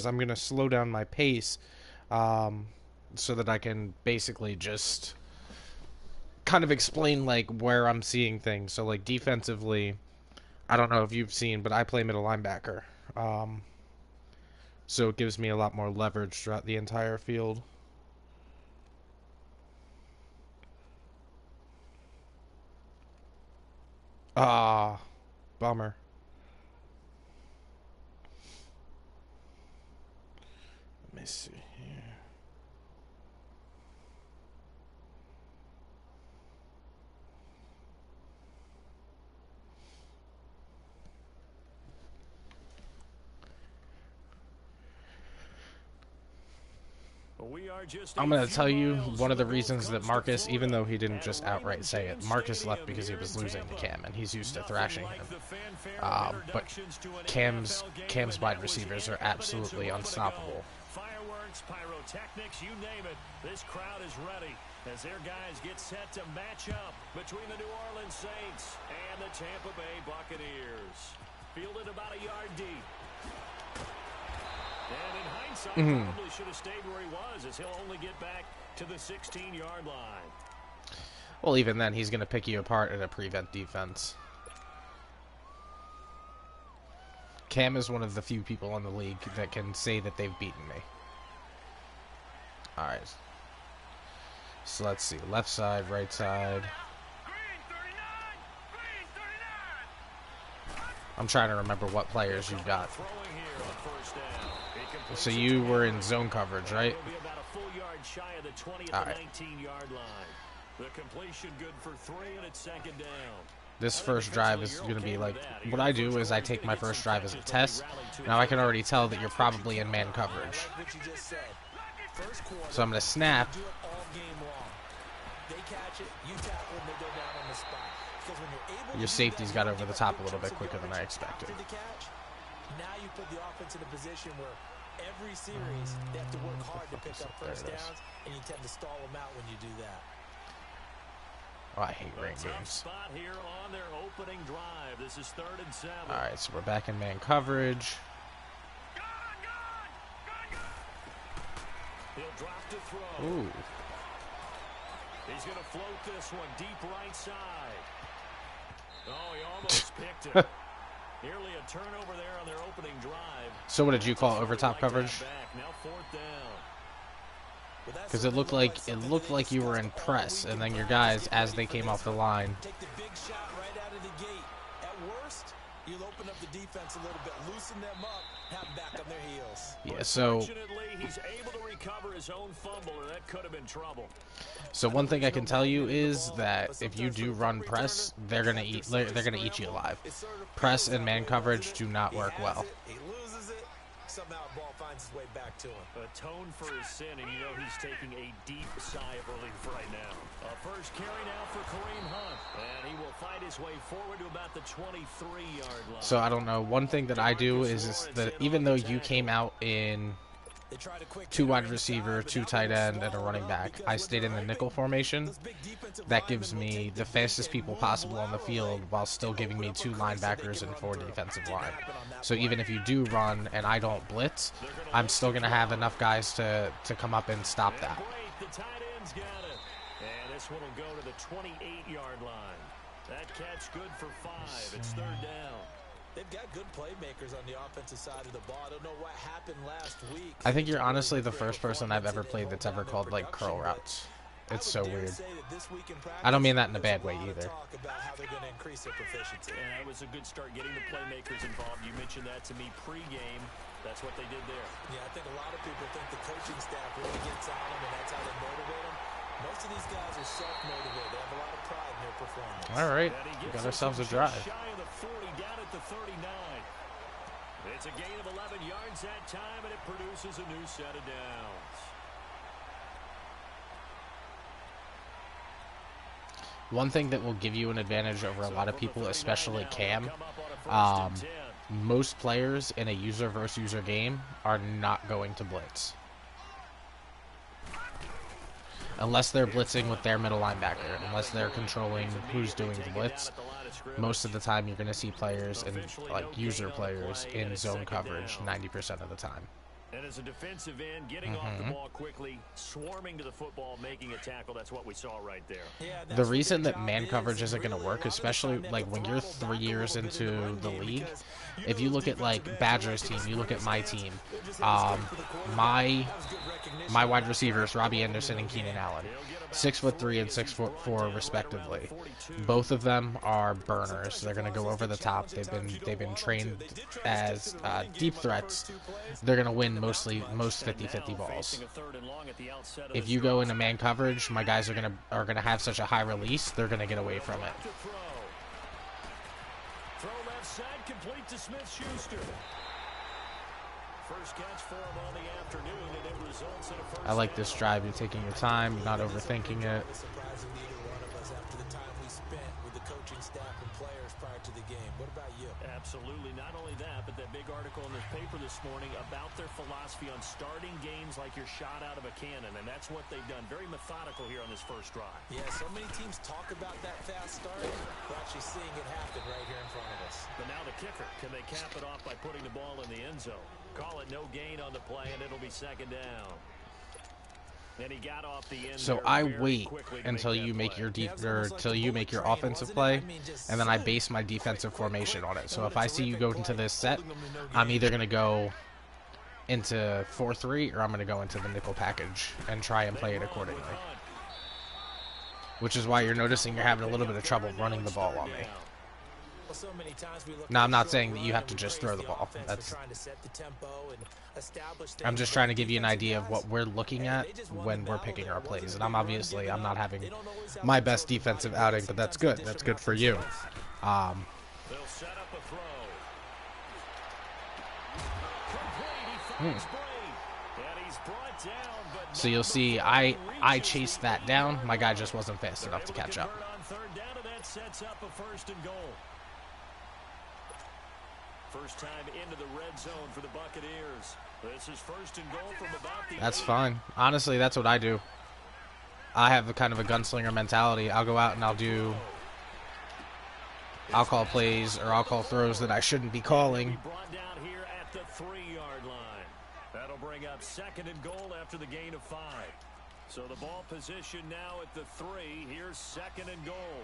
I'm going to slow down my pace um, so that I can basically just kind of explain like where I'm seeing things. So like defensively, I don't know if you've seen, but I play middle linebacker. Um, so it gives me a lot more leverage throughout the entire field. Ah, bummer. Let me see here. I'm going to tell you one of the reasons that Marcus, even though he didn't just outright say it, Marcus left because he was losing to Cam, and he's used to thrashing him. But Cam's wide receivers are absolutely unstoppable. Fireworks, pyrotechnics, you name it. This crowd is ready as their guys get set to match up between the New Orleans Saints and the Tampa Bay Buccaneers. Fielded about a yard deep. And in hindsight, probably should have stayed where he was, as he'll only get back to the 16-yard line. Well, even then, he's going to pick you apart in a prevent defense. Cam is one of the few people in the league that can say that they've beaten me. Alright. So let's see. Left side, right side. I'm trying to remember what players you've got. So you were in zone coverage, right? Alright. This first drive is going to be like, what I do is I take my first drive as a test. Now I can already tell that you're probably in man coverage. So I'm going to snap. Your safety's got over the top a little bit quicker than I expected. Now you put the offense in a position where every series they have to work hard to pick up first downs, and you tend to stall them out when you do that. Oh, I hate rain games. Alright, so we're back in man coverage. Ooh. He's going to float this one deep right side. Oh, he almost picked it. Nearly a turnover there on their opening drive. So what did you call over top coverage? Because it looked like you were in press, and then your guys, as they came off the line. Take the big shot right out of the gate. At worst, you'll open up the defense a little bit, loosen them up, have them back on their heels. Yeah, so he's able to recover his own fumble, or that could have been trouble. So one thing I can tell you is that if you do run press, they're gonna eat you alive. Press and man coverage do not work well. He loses it. Somehow the ball finds its way back to him. Atone for his sin, and you know he's taking a deep sigh of relief right now. First carry now for Kareem Hunt, and he will fight his way forward to about the 23-yard line. So I don't know. One thing that I do is that even though you came out in 2 wide receiver, 2 tight end, and a running back, I stayed in the nickel formation. That gives me the fastest people possible on the field while still giving me 2 linebackers and 4 defensive line. So even if you do run and I don't blitz, I'm still going to have enough guys to come up and stop that. The tight end's got it. And this one will go to the 28-yard line. That catch good for 5. It's third down. They've got good playmakers on the offensive side of the ball. I don't know what happened last week. I think you're honestly the first person I've ever played that's ever called like curl routes. It's so weird. I don't mean that in a bad way either. Yeah, it was a good start getting the playmakers involved. You mentioned that to me pregame. That's what they did there. Yeah, I think a lot of people think the coaching staff really gets on them, and that's how they motivate them. Most of these guys are self-motivated. They have a lot of pride in their performance. All right, we got ourselves a drive. Shy of the 40, down at the 39. It's a gain of 11 yards that time, and it produces a new set of downs. One thing that will give you an advantage over a lot of people, especially Cam, most players in a user versus user game are not going to blitz. Unless they're blitzing with their middle linebacker, unless they're controlling who's doing the blitz, most of the time you're going to see players and like user players in zone coverage 90% of the time. And as a defensive end, getting off the ball quickly, swarming to the football, making a tackle, that's what we saw right there. The reason that man coverage isn't going to work, especially like when you're 3 years into the league, if you look at like Badgers team, you look at my team, my wide receivers, Robbie Anderson and Keenan Allen, 6'3" and 6'4" respectively. Both of them are burners. They're going to go over the top. They've been trained as deep threats. They're going to win most 50-50 balls. If you go into man coverage, my guys are going to have such a high release, they're going to get away from it. Throw left side, complete to Smith-Schuster. First catch for him on the afternoon, and it results in a first. I like this drive. You're taking your time, not overthinking it. Surprising neither one of us after the time we spent with the coaching staff and players prior to the game. What about you? Absolutely. Not only that, but that big article in this paper this morning about their philosophy on starting games like you're shot out of a cannon, and that's what they've done. Very methodical here on this first drive. Yeah, so many teams talk about that fast start. We're actually seeing it happen right here in front of us. But now the kicker, can they cap it off by putting the ball in the end zone? Call it no gain on the play, and it'll be second down. And he got off the end. So I wait until you make your offensive play, and then I base my defensive formation on it. So if I see you go into this set, I'm either going to go into 4-3 or I'm going to go into the nickel package and try and play it accordingly. Which is why you're noticing you're having a little bit of trouble running the ball on me. Now, I'm not saying that you have to just throw the ball. I'm just trying to give you an idea of what we're looking at when we're picking our plays. And I'm not having my best defensive outing, but that's good. That's good for you. So you'll see I chased that down. My guy just wasn't fast enough to catch up. First time into the red zone for the Buccaneers. This is first and goal from about the That's fine. Honestly, that's what I do. I have a kind of a gunslinger mentality. I'll go out and I'll call plays or I'll call throws that I shouldn't be calling. Brought down here at the 3-yard line. That'll bring up second and goal after the gain of 5. So the ball position now at the 3. Here's second and goal.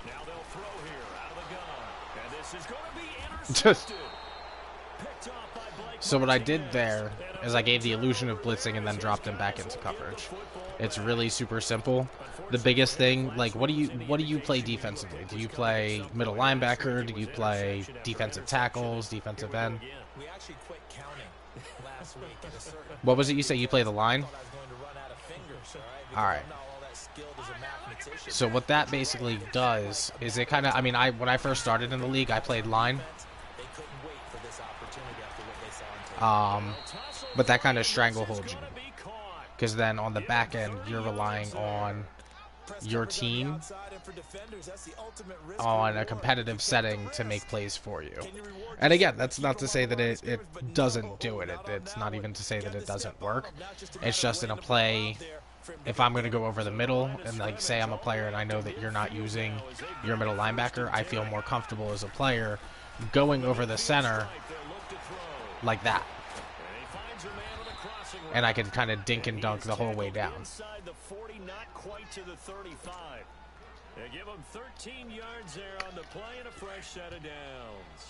Now they'll throw here out of the gun. And this is going to be intercepted. Picked off by Blake. So what I did there is I gave the illusion of blitzing and then dropped him back into coverage. It's really super simple. The biggest thing, like, what do you play defensively? Do you play middle linebacker? Do you play defensive tackles, defensive end? We actually quit counting last week at a certain What was it you say? You play the line? I was going to run out of fingers, All right. I'm not all that skilled as a mathematician. So what that basically does is it kind of, when I first started in the league, I played line. They couldn't wait for this opportunity after what they saw on tape. But that kind of strangleholds you. Because then on the back end, you're relying on your team on a competitive setting to make plays for you. And again, that's not to say that it doesn't do it. It's not even to say that it doesn't work. It's just in a play, if I'm going to go over the middle and like say I'm a player and I know that you're not using your middle linebacker, I feel more comfortable as a player going over the center like that. And I can kind of dink and dunk the whole way down.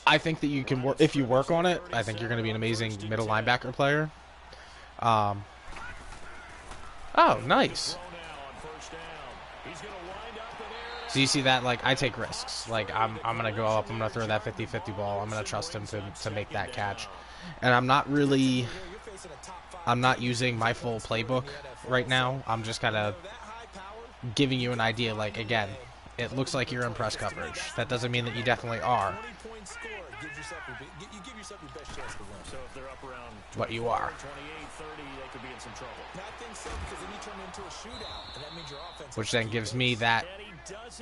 I think that you can work if you work on it. I think you're going to be an amazing middle linebacker player. Oh, nice. So you see that, like, I take risks. Like, I'm going to go up, I'm going to throw that 50-50 ball. I'm going to trust him to make that catch. And I'm not using my full playbook right now. I'm just kind of giving you an idea. Like, again, it looks like you're in press coverage. That doesn't mean that you definitely are. But you are. Which then gives me that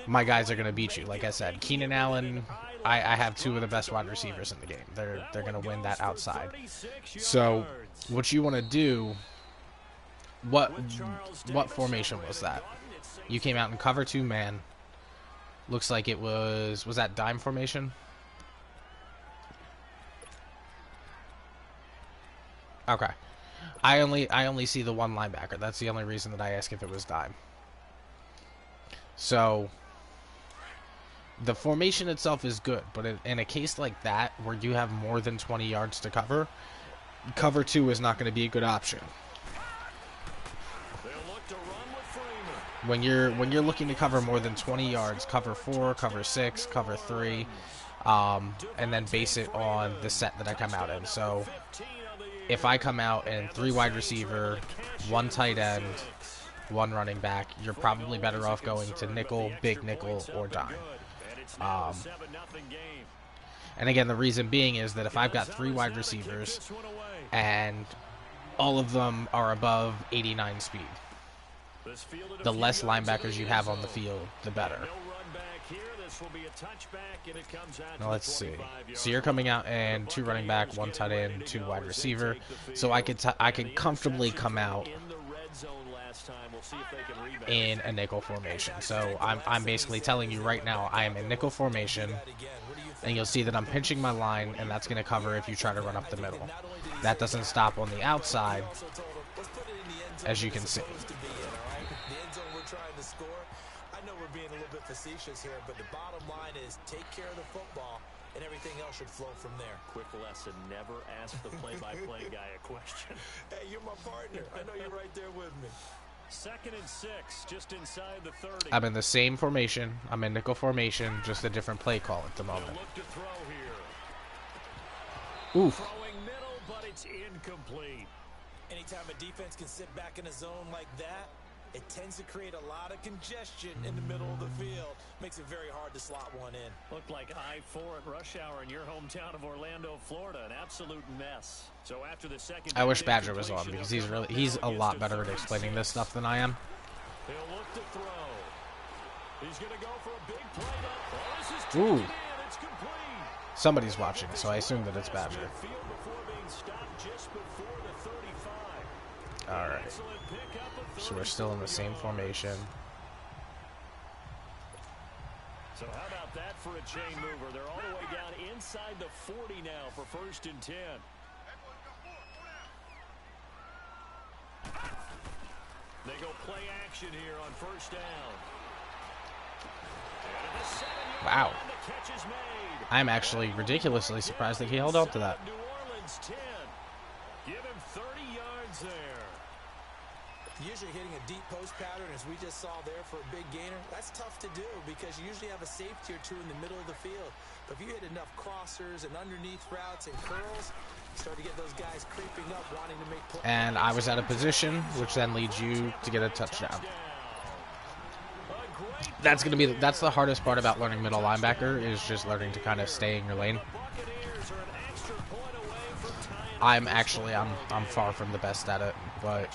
my guys are going to beat you. Like I said, Keenan Allen, I have two of the best wide receivers in the game. They're going to win that outside. So what you want to do, what formation was that? You came out in cover 2 man. Looks like it was that dime formation? Okay. I only see the one linebacker. That's the only reason that I ask if it was dime. So the formation itself is good, but in a case like that where you have more than 20 yards to cover, cover 2 is not going to be a good option. When you're looking to cover more than 20 yards, cover 4, cover 6, cover 3, and then base it on the set that I come out in. So if I come out in 3 wide receiver, 1 tight end, 1 running back, you're probably better off going to nickel, big nickel, or dime. And again, the reason being is that if I've got 3 wide receivers and all of them are above 89 speed, the less linebackers you have on the field, the better. Now let's see. So you're coming out in 2 running back, 1 tight end, 2 wide receiver. So I could comfortably come out in a nickel formation. So I'm basically telling you right now I am in nickel formation, and you'll see that I'm pinching my line, and that's going to cover if you try to run up the middle. That doesn't stop on the outside, as you can see. Being a little bit facetious here, but the bottom line is take care of the football and everything else should flow from there. Quick lesson, never ask the play-by-play guy a question. Hey, you're my partner. I know you're right there with me. 2nd and 6, just inside the 30. I'm in the same formation. I'm in nickel formation, just a different play call at the moment. Look to throw here. Oof. Throwing middle, but it's incomplete. Anytime a defense can sit back in a zone like that, it tends to create a lot of congestion in the middle of the field. Makes it very hard to slot one in. Looked like I-4 at rush hour in your hometown of Orlando, Florida. An absolute mess. So after the second, I wish Badger was on because he's a lot better at explaining this stuff than I am. He'll look to throw. He's going to go for a big play. Oh, this is Ooh. It's complete. Somebody's watching, so I assume that it's Badger. All right. So we're still in the same formation. So how about that for a chain mover? They're all the way down inside the 40 now for 1st and 10. They go play action here on 1st down. Wow. I'm actually ridiculously surprised that he held on to that. New Orleans 10. Give him 30 yards there. Usually hitting a deep post pattern, as we just saw there for a big gainer, that's tough to do because you usually have a safety or 2 in the middle of the field. But if you hit enough crossers and underneath routes and curls, you start to get those guys creeping up, wanting to make plays. And I was out of position, which then leads you to get a touchdown. That's the hardest part about learning middle linebacker, is just learning to kind of stay in your lane. I'm far from the best at it, but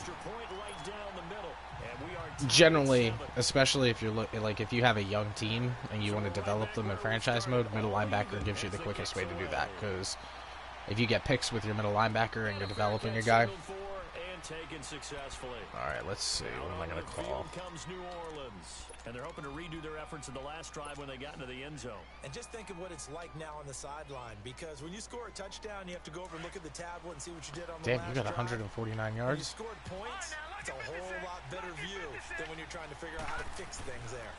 generally, especially if you're if you have a young team and you want to develop them in franchise mode, middle linebacker gives you the quickest way to do that, because if you get picks with your middle linebacker and you're developing a guy. Alright, let's see. What am I going to call? And they're hoping to redo their efforts in the last drive when they got into the end zone. And just think of what it's like now on the sideline, because when you score a touchdown, you have to go over and look at the tablet and see what you did on the last drive. Damn, you got 149 yards? When you scored points, it's a whole lot better view than when you're trying to figure out how to fix things there.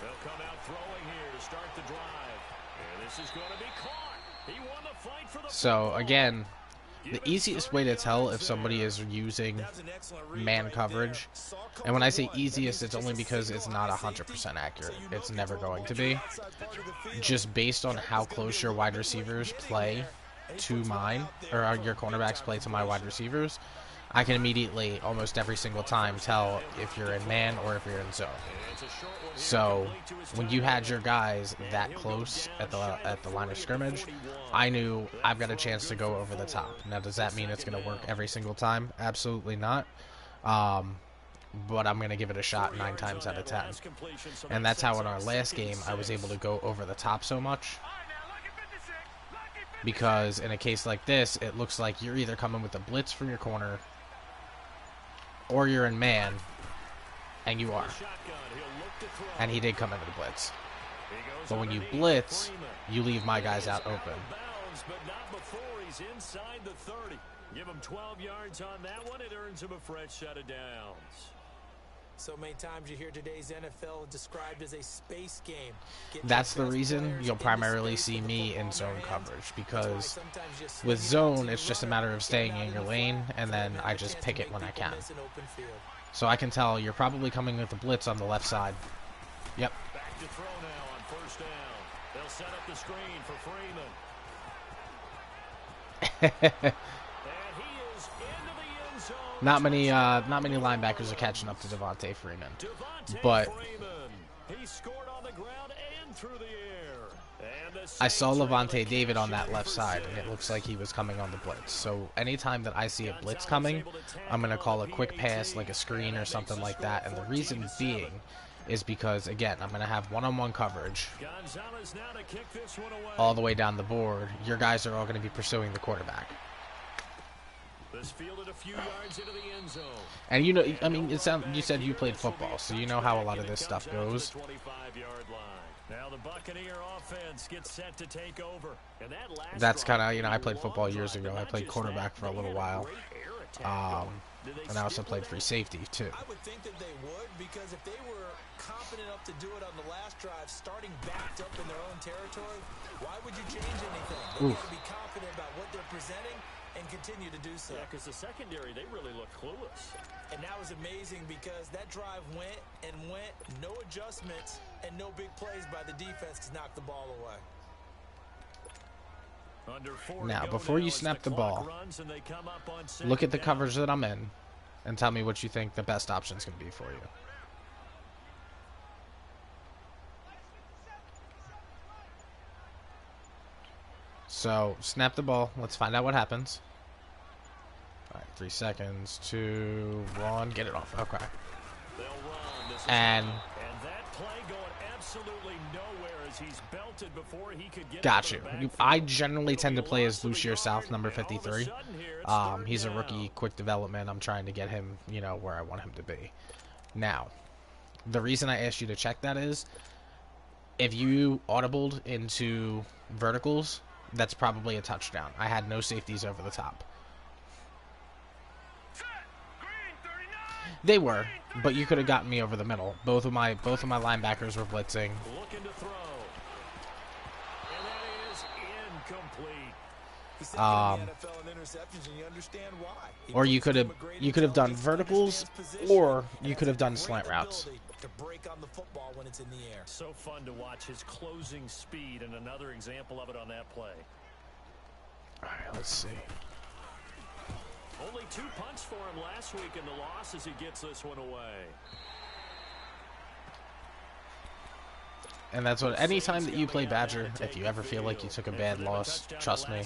They'll come out throwing here to start the drive. And this is going to be caught. He won the fight for the So, again, the easiest way to tell if somebody is using man coverage, and when I say easiest, it's only because it's not 100% accurate. It's never going to be. Just based on how close your wide receivers play to mine, or your cornerbacks play to my wide receivers, I can immediately, almost every single time, tell if you're in man or if you're in zone. So when you had your guys that close at the line of scrimmage, I knew I've got a chance to go over the top. Now, does that mean it's going to work every single time? Absolutely not. But I'm going to give it a shot 9 times out of 10. And that's how in our last game I was able to go over the top so much. Because in a case like this, it looks like you're either coming with a blitz from your corner or you're in man, and you are. and he did come into the blitz. But when you blitz, you leave my guys out open. But not before he's inside the 30. Give him 12 yards on that one. It earns him a fresh set of downs. So many times you hear today's NFL described as a space game. That's the reason you'll primarily see me in zone coverage, because with zone, it's just a matter of staying in your lane, and then I just pick it when I can. So I can tell you're probably coming with a blitz on the left side. Yep. Back to throw now on first down. They'll set up the screen for Freeman. And he is into the end zone. Not many linebackers are catching up to Devontae Freeman. But he scored on the ground and through the air. And the I saw Levante David on that left side, and it looks like he was coming on the blitz. So anytime that I see a blitz coming, I'm going to call a quick pass, like a screen or something like that. And the reason being is because, again, I'm going to have one-on-one coverage all the way down the board. Your guys are all going to be pursuing the quarterback. And you know, I mean, you said you played football, so you know how a lot of this stuff goes. Now the Buccaneer offense gets set to take over. That's kind of, you know, I played football years ago. I played quarterback for a little while. And I also played free safety, too. I would think that they would, because if they were confident enough to do it on the last drive, starting backed up in their own territory, why would you change anything? They got to be confident about what they're presenting and continue to do so. Yeah, because the secondary, they really look clueless. And that was amazing, because that drive went and went, no adjustments and no big plays by the defense to knock the ball away. Now, before you snap the ball, look at the coverage that I'm in and tell me what you think the best option is going to be for you. So, snap the ball. Let's find out what happens. All right, 3 seconds, 2, 1, get it off. Okay. And that play going absolutely nowhere as he's belted before he could get. Got you. I generally tend to play as Lucier South, number 53. He's a rookie, quick development. I'm trying to get him, you know, where I want him to be. Now, the reason I asked you to check that is, if you audibled into verticals, that's probably a touchdown. I had no safeties over the top. They were, but you could have gotten me over the middle. Both of my linebackers were blitzing. Looking to throw. And that is incomplete. Or you could have done verticals, or you could have done slant routes. To break on the football when it's in the air. So fun to watch his closing speed, and another example of it on that play. All right, let's see. Only 2 punts for him last week in the loss as he gets this one away. And that's what, anytime that you play Badger, if you ever feel like you took a bad loss, trust me,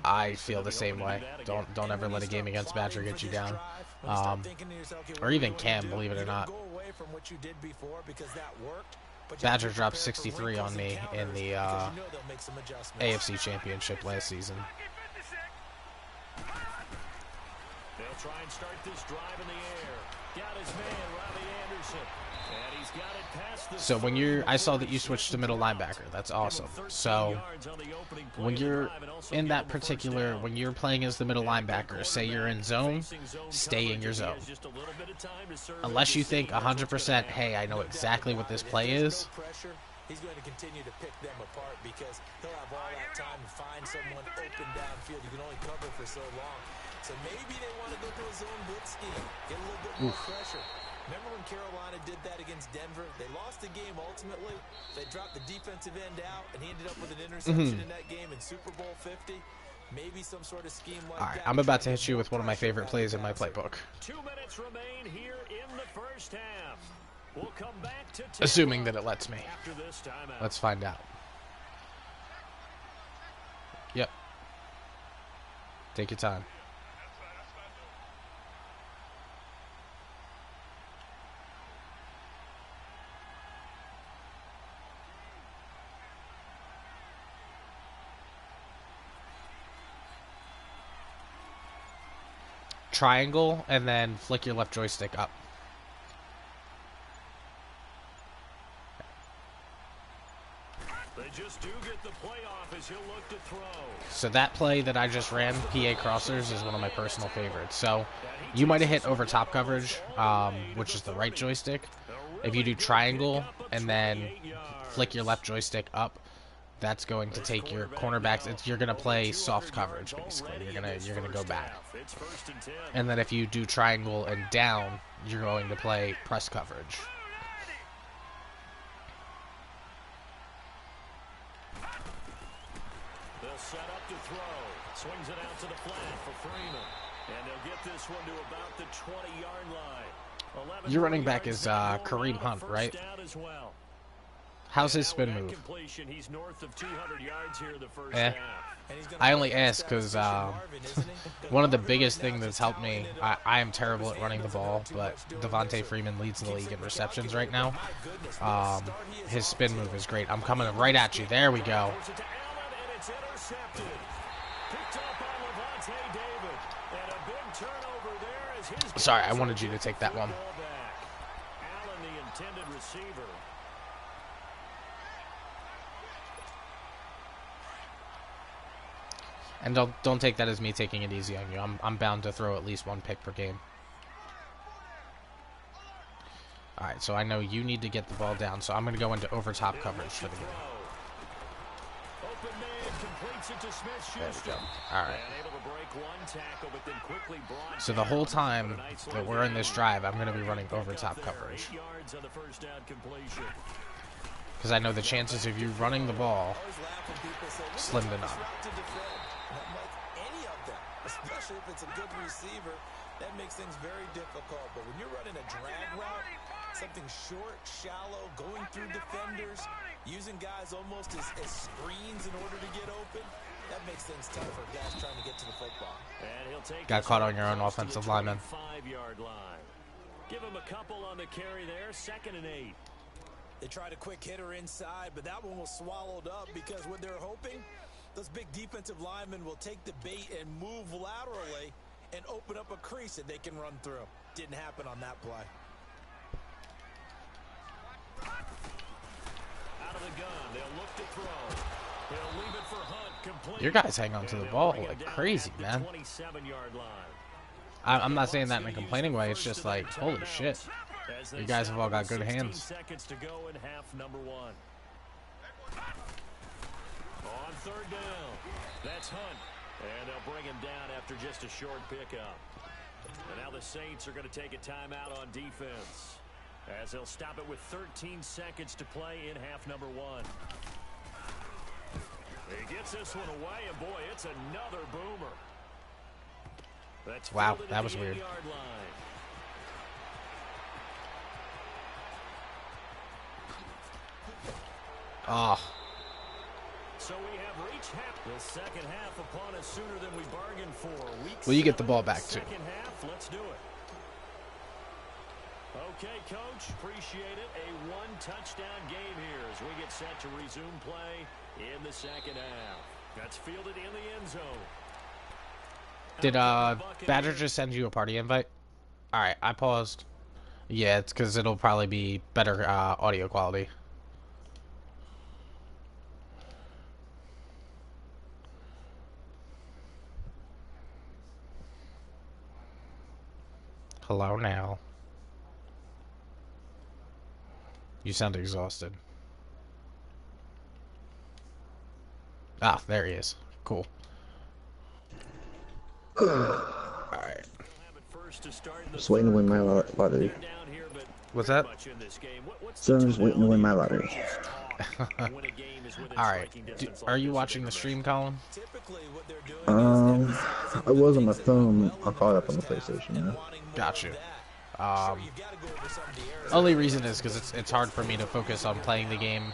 I feel the same way. Don't ever let a game against Badger get you down. Or even Cam, believe it or not. Badger dropped 63 on me in the AFC Championship last season. They'll try and start this drive in the air. Got his man, Robbie Anderson. And he's got it past the So I saw that you switched to middle linebacker. That's awesome. So when you're in that particular, when you're playing as the middle linebacker, say you're in zone, stay in your zone. Unless you think 100%, hey, I know exactly what this play is. He's going to continue to pick them apart, because he'll have all that time to find someone open downfield. You can only cover for so long. So maybe they want to go to a zone blitz scheme, get a little bit more pressure. Remember when Carolina did that against Denver? They lost the game ultimately. They dropped the defensive end out, and he ended up with an interception in that game in Super Bowl 50. Maybe some sort of scheme like that. All right, I'm about to hit you with one of my favorite plays in my playbook. 2 minutes remain here in the first half. We'll come back to assuming that it lets me. after this timeout. Let's find out. Yep. Take your time. Triangle, and then flick your left joystick up. So that play that I just ran, PA crossers, is one of my personal favorites. So you might have hit over top coverage, which is the right joystick. If you do triangle and then flick your left joystick up, that's going to take your cornerbacks. You're gonna play soft coverage basically. You're gonna go back. And then if you do triangle and down, you're going to play press coverage. They'll set up to throw. Swings it out to the flat for Freeman. And they'll get this one to about the 20-yard line. Your running back is Kareem Hunt, right? How's his spin move? He's north of 200 yards here in the first half. I only ask because one of the biggest things that's helped me, I am terrible at running the ball, but Devontae Freeman leads the league in receptions right now. His spin move is great. I'm coming right at you. There we go. Sorry, I wanted you to take that one. Allen, the intended receiver. And don't take that as me taking it easy on you. I'm bound to throw at least one pick per game. All right, so I know you need to get the ball down, so I'm going to go into over top coverage for the game. There we go. All right. So the whole time that we're in this drive, I'm going to be running over top coverage. Because I know the chances of you running the ball slim to none. Especially if it's a good receiver, that makes things very difficult. But when you're running a drag route, something short, shallow, going through defenders, using guys almost as screens in order to get open, that makes things tough for guys trying to get to the football. And he'll take got caught on your own offensive lineman. 5-yard line. Give him a couple on the carry there. 2nd and 8. They tried a quick hitter inside, but that one was swallowed up because what they're hoping, those big defensive linemen will take the bait and move laterally and open up a crease that they can run through. Didn't happen on that play. Out of the gun, they'll look to throw. They'll leave it for Hunt, complete. Your guys hang on to the ball like crazy, man. 27-yard line. I'm not saying that in a complaining way. It's just like, holy shit. You guys have all got good hands. Seconds to go in half number 1. On 3rd down, that's Hunt. And they'll bring him down after just a short pickup. And now the Saints are going to take a timeout on defense, as they'll stop it with 13 seconds to play in half number 1. He gets this one away, and boy, it's another boomer. That's wow, that was weird. Oh. So we have reached the second half upon us sooner than we bargained for. Well, you get the ball back too. Second half, let's do it. Okay, Coach, appreciate it. A one-touchdown game here as we get set to resume play in the second half. That's fielded in the end zone. Did Badger just send you a party invite? All right, I paused. Yeah, it's because it'll probably be better audio quality. Hello now. You sound exhausted. Ah, there he is. Cool. Alright. Just waiting to win my lottery. What's that? So I'm just waiting to win my lottery. Alright. Are you watching the stream, Colin? I was on my phone. I'll call it up on the PlayStation, you know? Got you. Only reason is because it's hard for me to focus on playing the game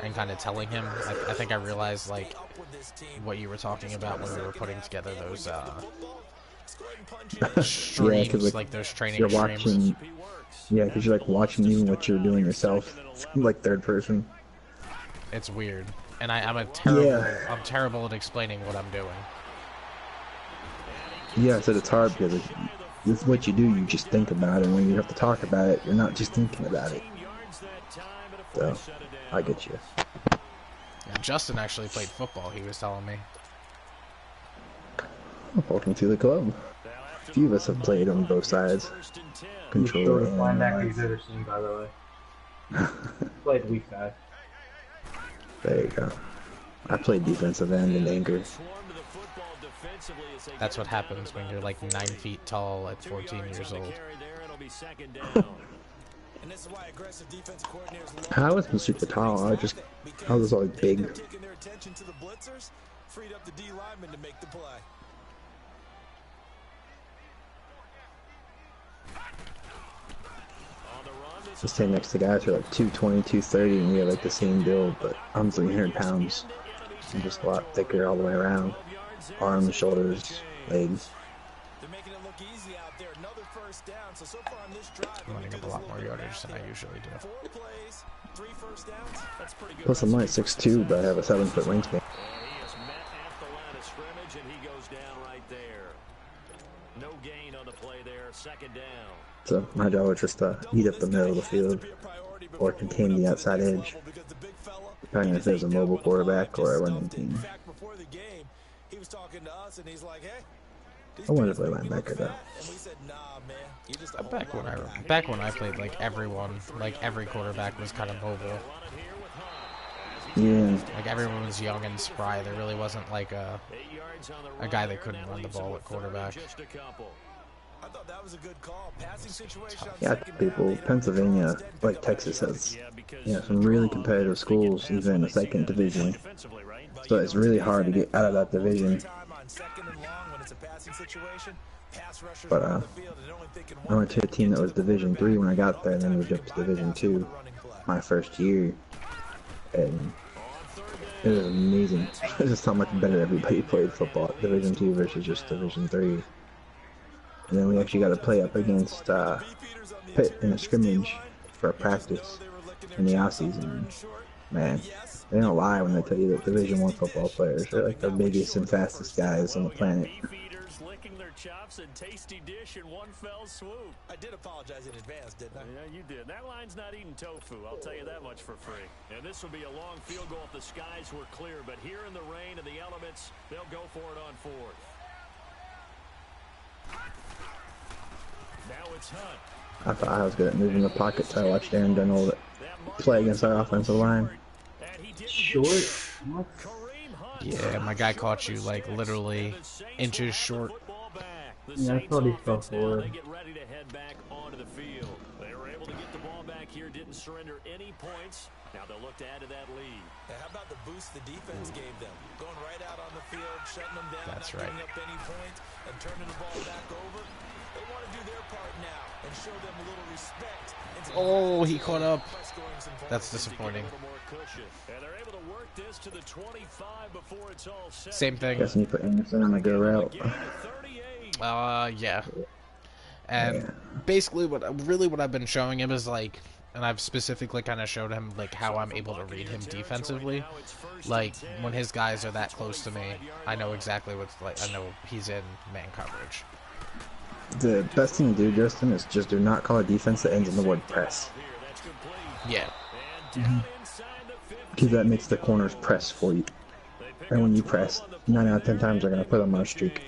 and kind of telling him. I think I realized like what you were talking about when we were putting together those streams, yeah, like those training you're streams. Watching, yeah, because you're like watching even what you're doing yourself, it's like third person. It's weird, and I'm terrible at explaining what I'm doing. Yeah, I said it's hard because this is what you do. You just think about it. And when you have to talk about it, you're not just thinking about it. So, I get you. Justin actually played football, he was telling me. Welcome to the club. A few of us have played on both sides. Control The and linebacker you've ever seen, by the way. Played weak side. There you go. I played defensive end in anger. That's what happens when you're like 9 feet tall at 14 years old. I wasn't super tall. I was always big. I stand next to guys who are like 220, 230, and we have like the same build, but I'm 300 pounds. I'm just a lot thicker all the way around. Arms, shoulders, legs. I'm running up a lot more yardage than I usually do. Plus I'm only 6'2", but I have a 7-foot wingspan. So my job was just to eat up the middle of the field or contain the outside edge, depending if there's a mobile quarterback or a running team. I wanted to play linebacker though. Back when I played, like every quarterback was kind of mobile. Yeah. Like everyone was young and spry. There really wasn't like a guy that couldn't run the ball at quarterback. Yeah, people, Pennsylvania, like Texas, has some really competitive schools, even in the second division. So it's really hard to get out of that division. But I went to a team that was Division III when I got there, and then moved up to Division II my first year, and it was amazing. It's just how much better everybody played football at Division II versus just Division III. And then we actually got to play up against Pitt in a scrimmage for a practice in the off season. Man, they don't lie when they tell you that Division I football players are like the biggest and fastest guys on the planet. Chops and tasty dish in one fell swoop. I did apologize in advance, didn't I? Yeah, you did. That line's not eating tofu, I'll tell you that much for free. And this will be a long field goal if the skies were clear, but here in the rain and the elements, they'll go for it on fourth. Now it's Hunt. I thought I was good at moving the pocket, so I watched Aaron Donald play against our offensive line. Short? What? Yeah, my guy caught you like literally inches short. Yeah, I thought he fell forward. They get ready to head back onto the field. They were able to get the ball back here, didn't surrender any points. Now they'll look to add to that lead. How about the boost the defense gave them? Going right out on the field, shutting them down, That's not right. giving up any points, and turning the ball back over. They want to do their part now and show them a little respect. Oh, he caught up. That's disappointing. And they're able to work this to the 25 before it's all set. Same thing. Guessing you put Anderson on the go route. Yeah. And basically what I've been showing him is like, and I've specifically kind of showed him like how I'm able to read him defensively. Like when his guys are that close to me, I know exactly what's like. I know he's in man coverage. The best thing to do, Justin, is just do not call a defense that ends in the word press. Yeah. Because that makes the corners press for you. And when you press, 9 out of 10 times they're going to put them on a streak.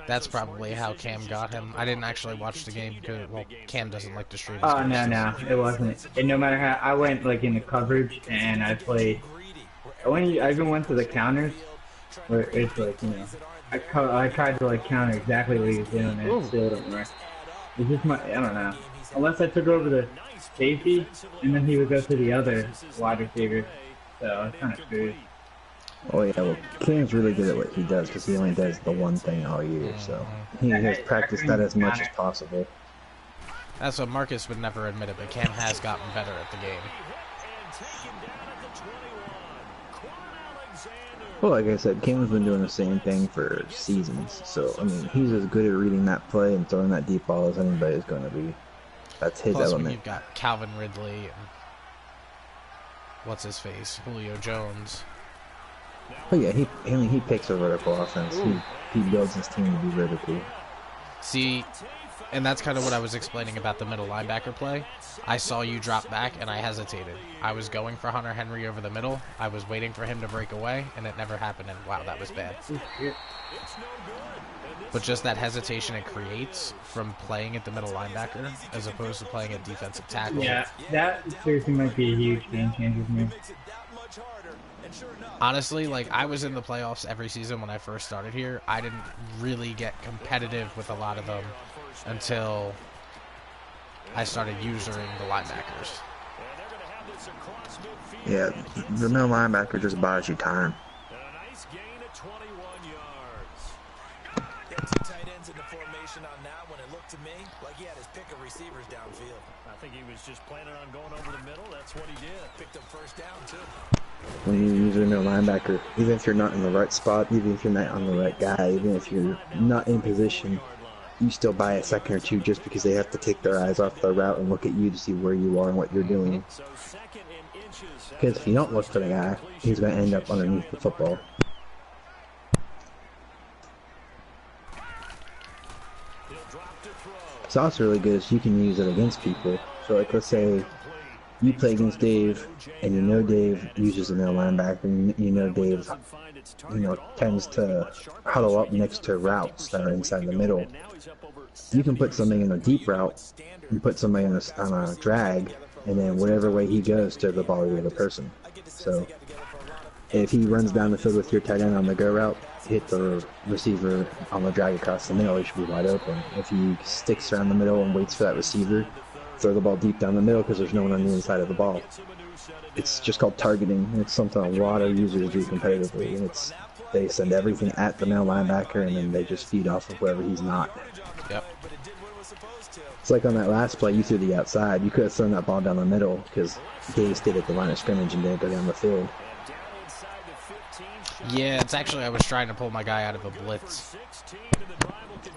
That's probably how Cam got him. I didn't actually watch the game because, well, Cam doesn't like to stream. Oh, no, it wasn't. And no matter how, I went like in the coverage and I played. I even went to the counters where it's like, I tried to like counter exactly what he was doing and it still didn't work. It's just I don't know. Unless I took over the safety and then he would go to the other wide receiver. So it's kind of screwed. Oh yeah, well, Cam's really good at what he does because he only does the one thing all year, so he has practiced that as much as possible. That's what Marcus would never admit it, but Cam has gotten better at the game. Well, like I said, Cam's been doing the same thing for seasons, so I mean, he's as good at reading that play and throwing that deep ball as anybody's going to be. That's his Plus, element. when you've got Calvin Ridley and what's his face, Julio Jones. Oh yeah, he picks a vertical offense. He builds his team to be vertical. See, And that's kind of what I was explaining about the middle linebacker play. I saw you drop back, and I hesitated. I was going for Hunter Henry over the middle. I was waiting for him to break away, and it never happened, and wow, that was bad. But just that hesitation it creates from playing at the middle linebacker as opposed to playing at defensive tackle. Yeah, that seriously might be a huge game changer for me. Honestly, like, I was in the playoffs every season when I first started here. I didn't really get competitive with a lot of them until I started using the linebackers. Yeah, the middle linebacker just buys you time. Two tight ends in the formation on that one. It looked to me like he had his pick of receivers downfield. I think he was just planning on going over the middle. That's what he did. Picked up first down, too. When you use a middle linebacker, even if you're not in the right spot, even if you're not on the right guy, even if you're not in position, you still buy a second or two just because they have to take their eyes off the route and look at you to see where you are and what you're doing. Because if you don't look for the guy, he's going to end up underneath the football. It's also really good is you can use it against people. So like let's say you play against Dave and you know Dave uses a middle linebacker and you know Dave tends to huddle up next to routes that are inside the middle. You can put something in a deep route and put somebody on a drag, and then whatever way he goes to the ball of the other person. So if he runs down the field with your tight end on the go route, hit the receiver on the drag across the middle, he should be wide open. If he sticks around the middle and waits for that receiver, throw the ball deep down the middle because there's no one on the inside of the ball. It's just called targeting. It's something a lot of users do competitively. And they send everything at the middle linebacker and then they just feed off of wherever he's not. Yep. It's like on that last play, you threw the outside. You could have thrown that ball down the middle because Dave stayed at the line of scrimmage and didn't go down the field. Yeah, it's actually I was trying to pull my guy out of a blitz.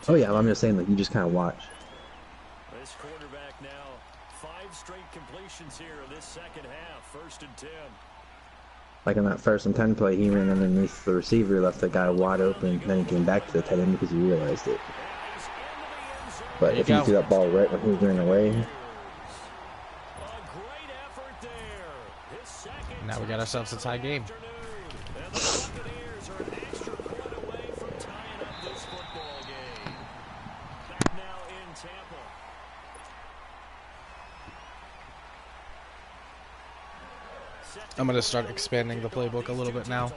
Oh yeah, I'm just saying, like, you just kind of watch. This quarterback now 5 straight completions here in this second half. 1st and 10. Like on that 1st and 10 play, he ran underneath the receiver, left the guy wide open, then he came back to the tight end because he realized it. But if he threw that ball right when he was running away. Now we got ourselves a tie game. I'm going to start expanding the playbook a little bit now.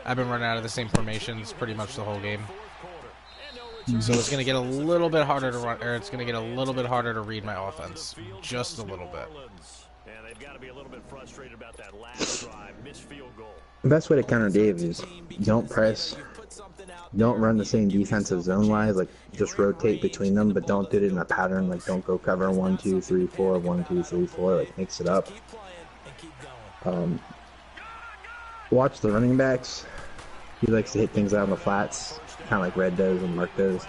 I've been running out of the same formations pretty much the whole game. So it's going to get a little bit harder to run, or it's going to get a little bit harder to read my offense. Just a little bit. And they've got to be a little bit frustrated about that last drive, missed field goal. The best way to counter Dave is don't press, don't run the same defensive zone-wise, like just rotate between them, but don't do it in a pattern, like don't go cover 1, 2, 3, 4, 1, 2, 3, 4, like mix it up. Watch the running backs. He likes to hit things out on the flats, kind of like Red does and Mark does.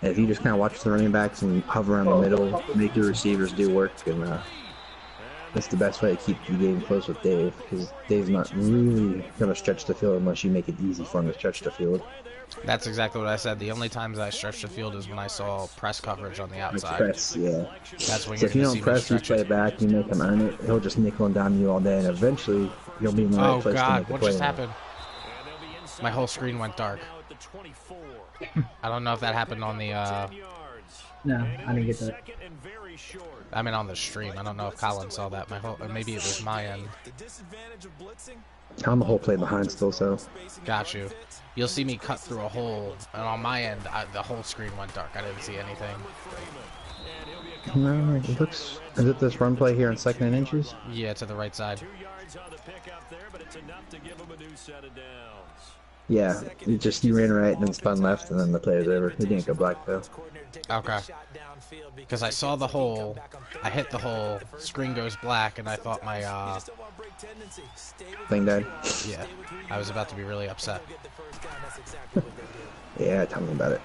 And if you just kind of watch the running backs and hover around the middle, make your receivers do work, and that's the best way to keep the game close with Dave, because Dave's not really going to stretch the field unless you make it easy for him to stretch the field. That's exactly what I said. The only times I stretch the field is when I saw press coverage on the outside. Press, yeah. That's when so if you don't press, you play back, you make him earn it. He'll just nickel and dime you all day, and eventually you'll be in the right place to make a play. What just happened? My whole screen went dark. I don't know if that happened on the... No, I didn't get that. I mean on the stream. I don't know if Colin saw that. Maybe it was my end. I'm the whole play behind still, so. Got you. You'll see me cut through a hole, and on my end, the whole screen went dark. I didn't see anything. No, it looks. Is it this run play here on 2nd and inches? Yeah, to the right side. 2 yards on the pickup there, but it's enough to give them a new set of downs. Yeah, you ran right and then spun left, and then the play was over. He didn't go black though. Okay. Because I saw the hole, I hit the hole, screen goes black, and I thought my thing died. Yeah, I was about to be really upset. Yeah, tell me about it.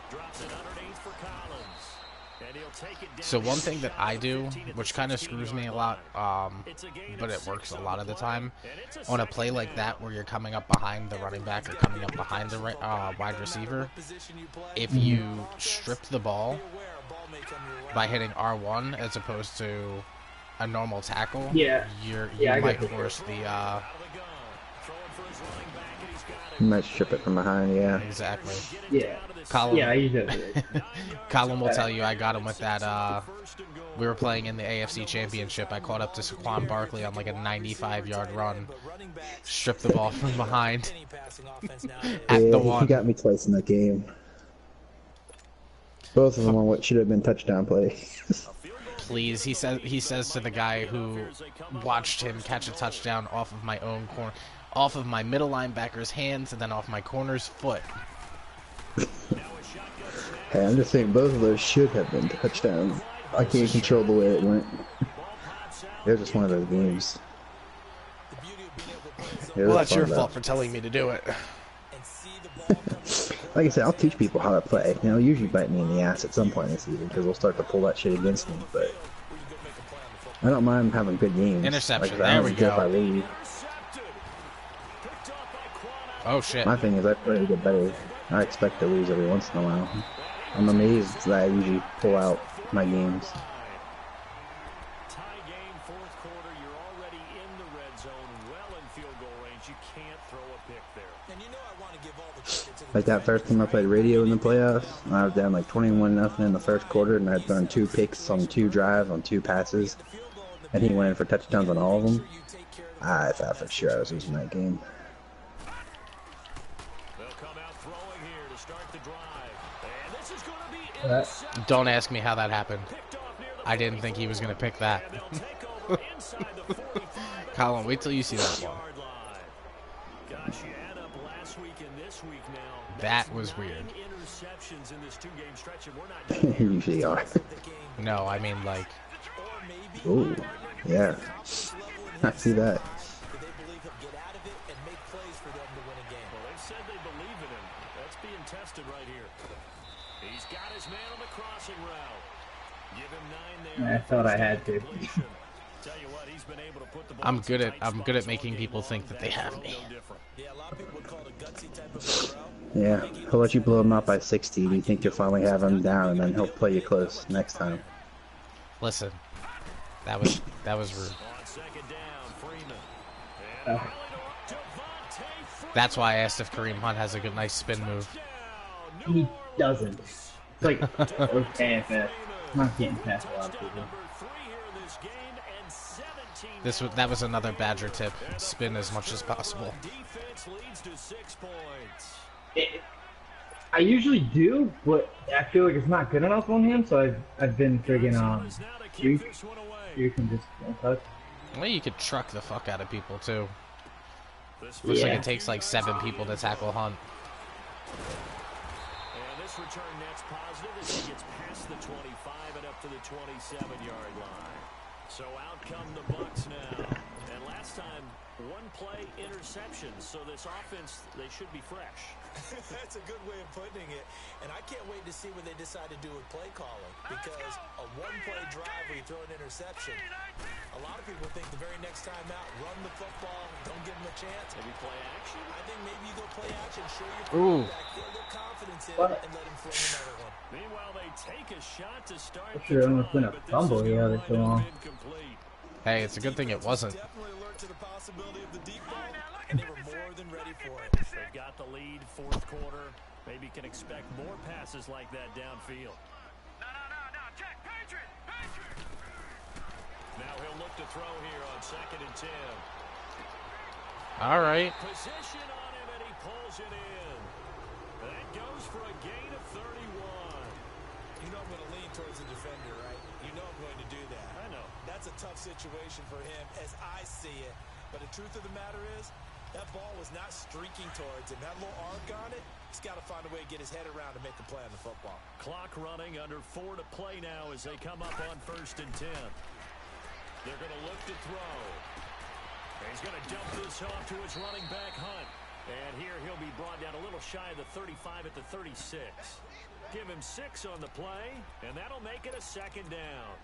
Drops it underneath for Collins. And he'll So one thing that I do, which kind of screws me a lot, but it works a lot of the time, on a play like that where you're coming up behind the running back or coming up behind the wide receiver, if you strip the ball by hitting R1 as opposed to a normal tackle, you might force the... You might strip it from behind, yeah. Exactly. Yeah. Colin, Yeah, I use it. Colin will tell you I got him with that. We were playing in the AFC Championship. I caught up to Saquon Barkley on like a 95-yard run. Stripped the ball from behind. At the one. He got me twice in that game. Both of them on what should have been touchdown plays. Please, he says to the guy who watched him catch a touchdown off of my own corner, off of my middle linebacker's hands, and then off my corner's foot. Hey, I'm just saying both of those should have been touchdowns. I can't control the way it went. It was just one of those games. Well, that's your fault for telling me to do it. Like I said, I'll teach people how to play. You know, usually bite me in the ass at some point in the season because they'll start to pull that shit against me. But I don't mind having good games. Interception. Like, There we go. If I leave. Oh shit. My thing is I try to get better. I expect to lose every once in a while. I'm amazed that I usually pull out my games. Tie game, fourth quarter. You're already in the red zone, well in field goal range. You can't throw a pick there. And you know I want to give all the credit to the Like that first time I played radio in the playoffs, and I was down like 21-0 in the first quarter, and I'd thrown 2 picks on 2 drives on 2 passes, and he went in for touchdowns on all of them. I thought for sure I was losing that game. Don't ask me how that happened. I didn't think he was going to pick that. Colin, wait till you see that one. That was weird. Usually are. No, I mean like... Ooh, yeah. I see that. I thought I had to. I'm good at making people think that they have me. Yeah, he'll let you blow him out by 60, and you think you'll finally have him down, and then he'll play you close next time. Listen, that was rude. That's why I asked if Kareem Hunt has a good, nice spin move. He doesn't. It's like we're paying fast. I'm not getting past a lot of people. That was another Badger tip. Spin as much as possible. I usually do, but I feel like it's not good enough on him, so I've been friggin' juke and just touch. Well, you could truck the fuck out of people too. Looks like it takes like 7 people to tackle Hunt. And this return net's positive as he gets past the 25 and up to the 27-yard line. So out come the Bucs now. And last time, 1 play interception. So this offense, they should be fresh. That's a good way of putting it. And I can't wait to see what they decide to do with play calling. Because a 1-play drive where you throw an interception, a lot of people think the very next time out, run the football, don't give them a chance. Maybe play action? I think maybe you go play action, show your quarterback, get a little confidence in it, and let him throw another one. Meanwhile, they take a shot to start. I should have almost been a fumble here so long. Hey, it's a good thing it wasn't. Definitely alert to the possibility of the deep ball, and they were more than ready for it. They've got the lead, fourth quarter. Maybe can expect more passes like that downfield. No, check, Patriot. Now he'll look to throw here on 2nd and 10. All right. Position on him, and he pulls it in. That goes for a gain of 31. You know I'm going to lean towards the defender, right? You know I'm going to do that. I know. That's a tough situation for him as I see it. But the truth of the matter is, that ball was not streaking towards him. That little arc on it, he's got to find a way to get his head around and make a play on the football. Clock running, under 4 to play now as they come up on 1st and 10. They're going to look to throw. He's going to dump this off to his running back, Hunt. And here he'll be brought down a little shy of the 35 at the 36. Give him 6 on the play, and that'll make it a 2nd down.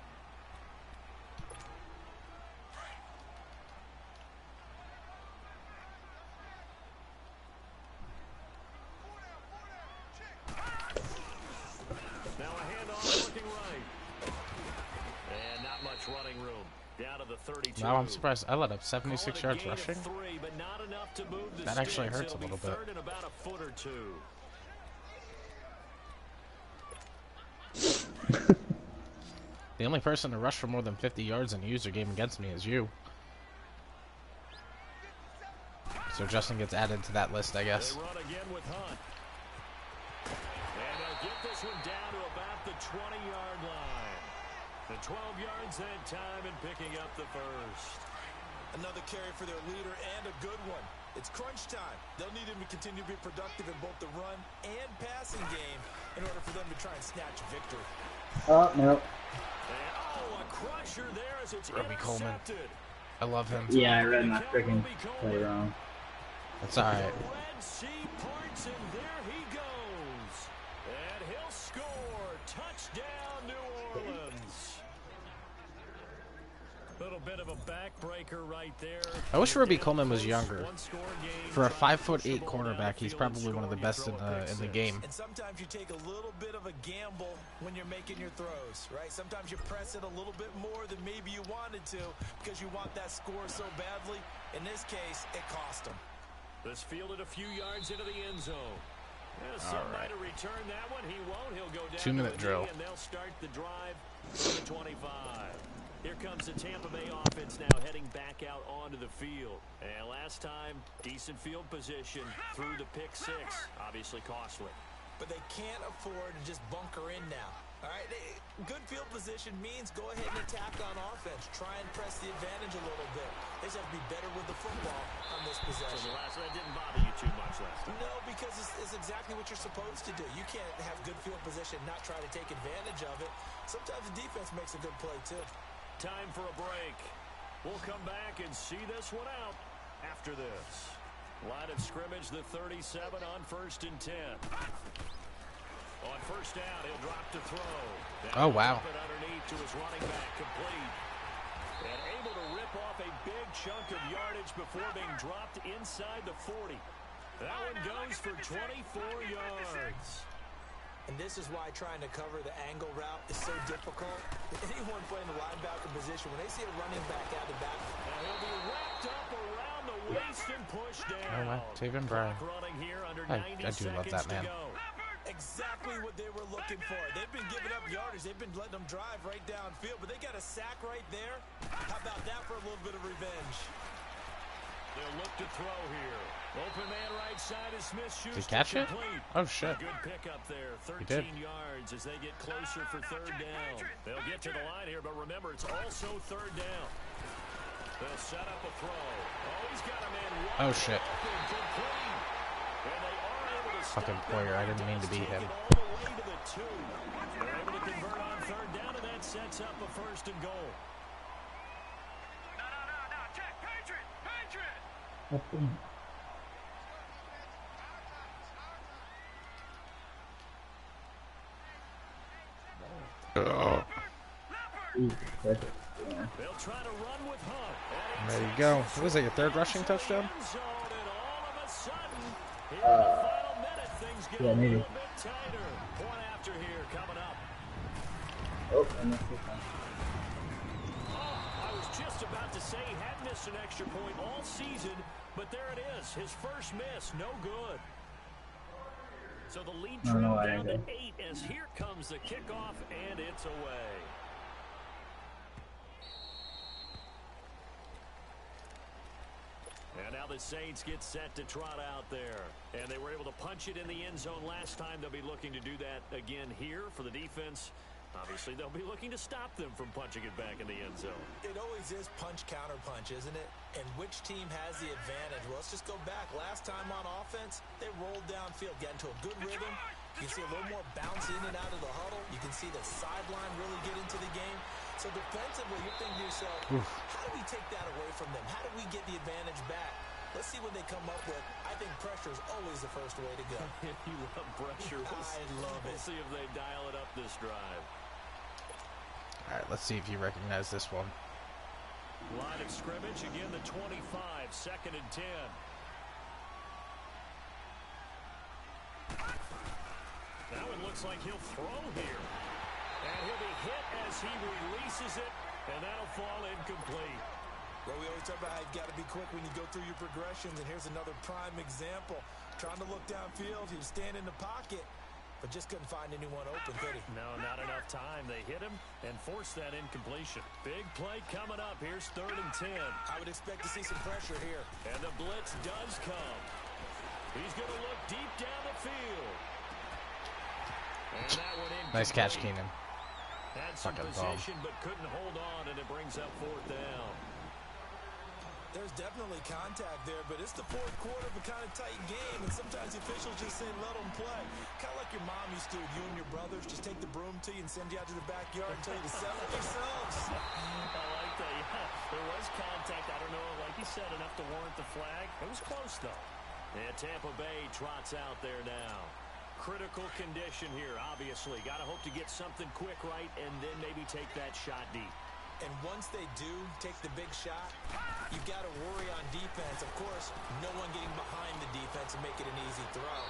Now a handoff looking right. And not much running room. Down to the 32. Wow, I'm surprised. I let up 76 yards rushing. 3, but not enough to move the That actually sticks. hurts a It'll little be bit. 3rd and about a foot or 2. The only person to rush for more than 50 yards in a user game against me is you. So Justin gets added to that list, I guess. They run again with Hunt. And they'll get this one down to about the 20-yard line. The 12 yards that time and picking up the first. Another carry for their leader and a good one. It's crunch time. They'll need him to continue to be productive in both the run and passing game in order for them to try and snatch victory. Oh, no. And, a crusher there as it's Robbie Coleman. intercepted. I love him. Yeah, I read my freaking play wrong. That's alright. The Red Sea parts, and there he goes. And he'll score. Touchdown, New Orleans. Little bit of a backbreaker right there. I wish Robbie Coleman was younger. One-score game. For a 5'8" quarterback, he's probably one of the best in the game. And sometimes you take a little bit of a gamble when you're making your throws, right? Sometimes you press it a little bit more than maybe you wanted to because you want that score so badly. In this case, it cost him. This fielded a few yards into the end zone. Yeah, somebody to return that one. He won't. He'll go down 2-minute to a drill. knee, and they'll start the drive to the 25. Here comes the Tampa Bay offense now heading back out onto the field. And last time, decent field position through the pick 6. Obviously costly. But they can't afford to just bunker in now. All right, good field position means go ahead and attack on offense. Try and press the advantage a little bit. They just have to be better with the football on this possession. So that didn't bother you too much last time. No, because it's exactly what you're supposed to do. You can't have good field position, not try to take advantage of it. Sometimes the defense makes a good play, too. Time for a break. We'll come back and see this one out after this. Line of scrimmage, the 37 on 1st and 10. On 1st down, he'll drop to throw. Oh, wow. It underneath to his running back, complete. And able to rip off a big chunk of yardage before being dropped inside the 40. That one goes for 24 yards. And this is why trying to cover the angle route is so difficult. Anyone playing the linebacker position, when they see a running back out the back, and he'll be wrapped up around the waist and pushed down. Oh, my. Taven Bryan. Running here under I 90 do love that seconds to man. go. exactly what they were looking for. They've been giving up yardage. They've been letting them drive right downfield, but they got a sack right there. How about that for a little bit of revenge? They'll look to throw here. Open man right side is Smith. Did he catch it? Oh, shit. Good pickup there. He did. 13 yards as they get closer for third down. They'll get to the line here, but remember, it's also third down. They'll set up a throw. Oh, he's got a man wide Oh, shit. open, complete. And they are able to stop Fucking that. Poyer, I didn't mean to beat Take him. it all the way to the 2. They're able to convert on third down, and that sets up a first and goal. No, check, Patriot. They'll try to run with Hunt. There you go. What was that, your third rushing touchdown? Yeah, maybe. Point after here coming up. Oh, I missed this one. I was just about to say he had missed an extra point all season, but there it is. His first miss, no good. So the lead I don't know trail why I down to did. 8 as here comes the kickoff, and it's away. And now the Saints get set to trot out there. And they were able to punch it in the end zone last time. They'll be looking to do that again here for the defense. Obviously, they'll be looking to stop them from punching it back in the end zone. It always is punch-counter-punch, isn't it? And which team has the advantage? Well, let's just go back. Last time on offense, they rolled downfield, got into a good rhythm. You can see a little more bounce in and out of the huddle. You can see the sideline really get into the game. So defensively, you're thinking to yourself, how do we take that away from them? How do we get the advantage back? Let's see what they come up with. I think pressure is always the first way to go. You love pressure. I love it. We'll see if they dial it up this drive. All right, let's see if you recognize this one. Line of scrimmage, again the 25, 2nd and 10. Now it looks like he'll throw here. And he'll be hit as he releases it, and that'll fall incomplete. Well, we always talk about how you've got to be quick when you go through your progressions, and here's another prime example. Trying to look downfield, he was standing in the pocket, but just couldn't find anyone open, could he? No, not enough time. They hit him and forced that incompletion. Big play coming up. Here's 3rd and 10. I would expect to see some pressure here. And the blitz does come. He's going to look deep down the field. And that one incomplete. Nice catch, Keenan. Had some Fucking position, but couldn't hold on, and it brings up 4th down. There's definitely contact there, but it's the 4th quarter of a kind of tight game, and sometimes the officials just say, let them play. Kind of like your mom used to, you and your brothers, just take the broom to you and send you out to the backyard and tell you to settle yourselves. I like that. Yeah, there was contact. I don't know, like you said, enough to warrant the flag. It was close, though. And Tampa Bay trots out there now. Critical condition here, obviously. Got to hope to get something quick right and then maybe take that shot deep. And once they do take the big shot, you've got to worry on defense. Of course, no one getting behind the defense and make it an easy throw.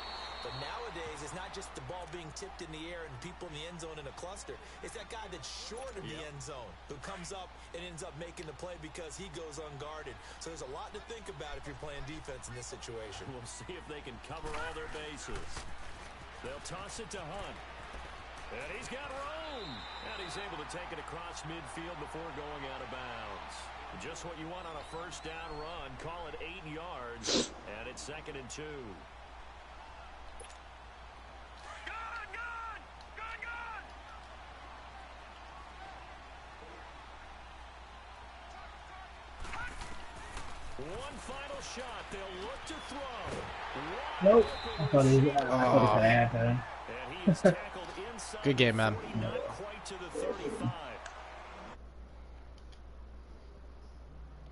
But nowadays, it's not just the ball being tipped in the air and people in the end zone in a cluster. It's that guy that's short of the end zone who comes up and ends up making the play because he goes unguarded. So there's a lot to think about if you're playing defense in this situation. We'll see if they can cover all their bases. They'll toss it to Hunt. And he's got room. And he's able to take it across midfield before going out of bounds. Just what you want on a 1st down run. Call it 8 yards. And it's 2nd and 2. One final shot. They'll look to throw. Nope. I thought he had And he is tackled inside. Good game, man. Not quite to the 35.